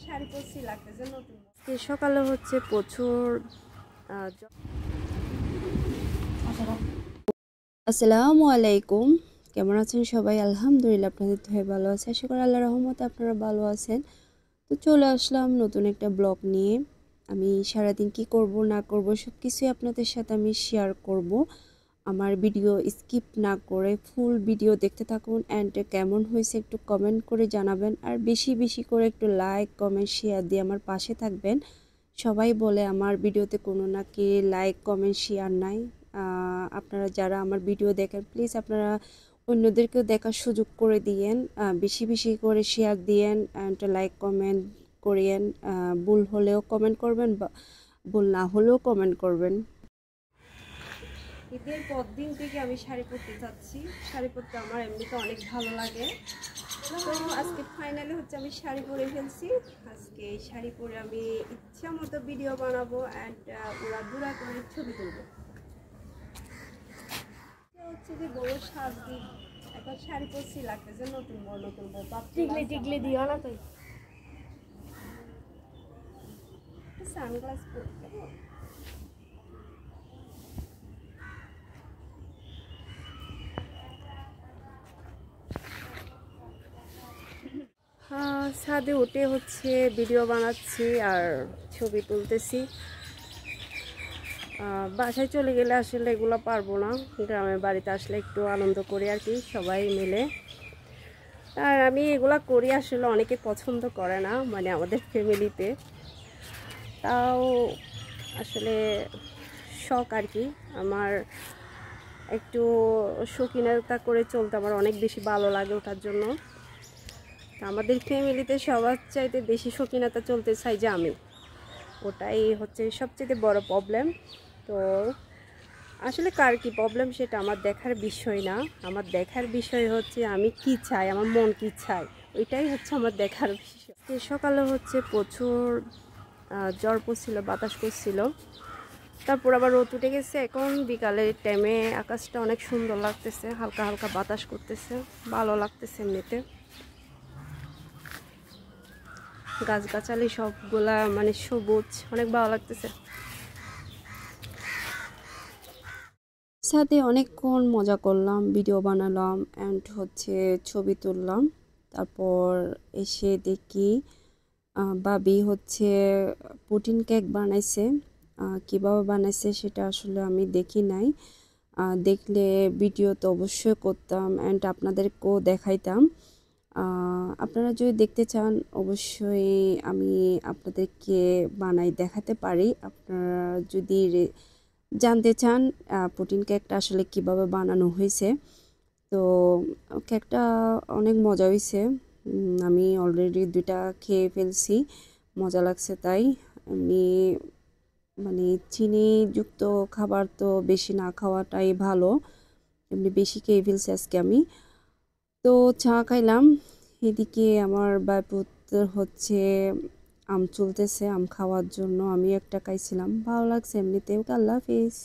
শাড়ি পরছি লাগতেছে নতুন। সকালে হচ্ছে প্রচুর আসসালামু আলাইকুম, কেমন আছেন সবাই? আলহামদুলিল্লাহ, আপনাদের তো ভালো আছে। আশা করি আল্লাহর রহমতে আপনারা ভালো আছেন। তো চলে আসলাম নতুন একটা ব্লগ নিয়ে। আমি সারাদিন কি করব না করব সব কিছুই আপনাদের সাথে আমি শেয়ার করব। আমার ভিডিও স্কিপ না করে ফুল ভিডিও দেখতে থাকুন। অ্যান্ড কেমন হয়েছে একটু কমেন্ট করে জানাবেন, আর বেশি বেশি করে একটু লাইক কমেন্ট শেয়ার দিয়ে আমার পাশে থাকবেন। সবাই বলে আমার ভিডিওতে কোনো নাকি লাইক কমেন্ট শেয়ার নাই। আপনারা যারা আমার ভিডিও দেখেন প্লিজ আপনারা অন্যদেরকেও দেখার সুযোগ করে দিয়েন, বেশি বেশি করে শেয়ার দিয়েন অ্যান্ড লাইক কমেন্ট করিয়েন। ভুল হলেও কমেন্ট করবেন, বা ভুল না হলেও কমেন্ট করবেন। ঈদের পর দিন থেকে আমি শাড়ি পরতে চাচ্ছি। শাড়ি পরতে আমার এমনিতে অনেক ভালো লাগে। তো আজকে ফাইনালি হচ্ছে আমি শাড়ি পরে ফেলছি। আজকে এই শাড়ি পরে আমি ইচ্ছা মতো ভিডিও বানাবো অ্যান্ড উড়াধুরা করে ছবি তুলবো। হচ্ছে যে বড় সাজি এখন শাড়ি পরছি লাগতেছে নতুন বড় নতুন বড় টিকলি টিকলি দিও না তুই সানগ্লাস পরতে। ছাদে উঠে হচ্ছে ভিডিও বানাচ্ছি আর ছবি তুলতেছি। বাসায় চলে গেলে আসলে এগুলো পারবো না, গ্রামের বাড়িতে আসলে একটু আনন্দ করি আর কি সবাই মিলে। আর আমি এগুলা করি আসলে অনেকে পছন্দ করে না, মানে আমাদের ফ্যামিলিতে। তাও আসলে শখ আর কি, আমার একটু শৌখিনতা করে চলতে আমার অনেক বেশি ভালো লাগে ওটার জন্য। আমাদের ফ্যামিলিতে সবার চাইতে বেশি শৌখিনতা চলতে চাই যে আমি, ওটাই হচ্ছে সবচেয়ে বড় প্রবলেম। তো আসলে কার কি প্রবলেম সেটা আমার দেখার বিষয় না, আমার দেখার বিষয় হচ্ছে আমি কি চাই, আমার মন কি চাই, ওইটাই হচ্ছে আমার দেখার বিষয়। সকালে হচ্ছে প্রচুর জ্বর পড়ছিল, বাতাস করছিল, তারপর আবার রোদ উঠে গেছে। এখন বিকালের টাইমে আকাশটা অনেক সুন্দর লাগতেছে, হালকা হালকা বাতাস করতেছে, ভালো লাগতেছে এমনিতে। গাছগাছালি সবগুলা মানে সবুজ, অনেক ভালো লাগতেছে। সাথে অনেকক্ষণ মজা করলাম, ভিডিও বানালাম অ্যান্ড হচ্ছে ছবি তুললাম। তারপর এসে দেখি ভাবি হচ্ছে পুডিং কেক বানাইছে। কীভাবে বানাইছে সেটা আসলে আমি দেখি নাই, দেখলে ভিডিও তো অবশ্যই করতাম অ্যান্ড আপনাদেরকেও দেখাইতাম। আপনারা যদি দেখতে চান অবশ্যই আমি আপনাদেরকে বানাই দেখাতে পারি। আপনারা যদি জানতে চান পুডিং কেকটা আসলে কিভাবে বানানো হয়েছে, তো কেকটা অনেক মজা হয়েছে। আমি অলরেডি 2টা খেয়ে ফেলছি, মজা লাগছে। তাই এমনি মানে চিনিযুক্ত খাবার তো বেশি না খাওয়াটাই ভালো, এমনি বেশি খেয়ে ফেলছি আজকে আমি। তো চা খাইলাম, এদিকে আমার বাইপুত্র হচ্ছে আম চলতেছে, আম খাওয়ার জন্য আমি একটা খাইছিলাম, ভালো লাগছে এমনিতেও। আল্লাহ হাফিজ।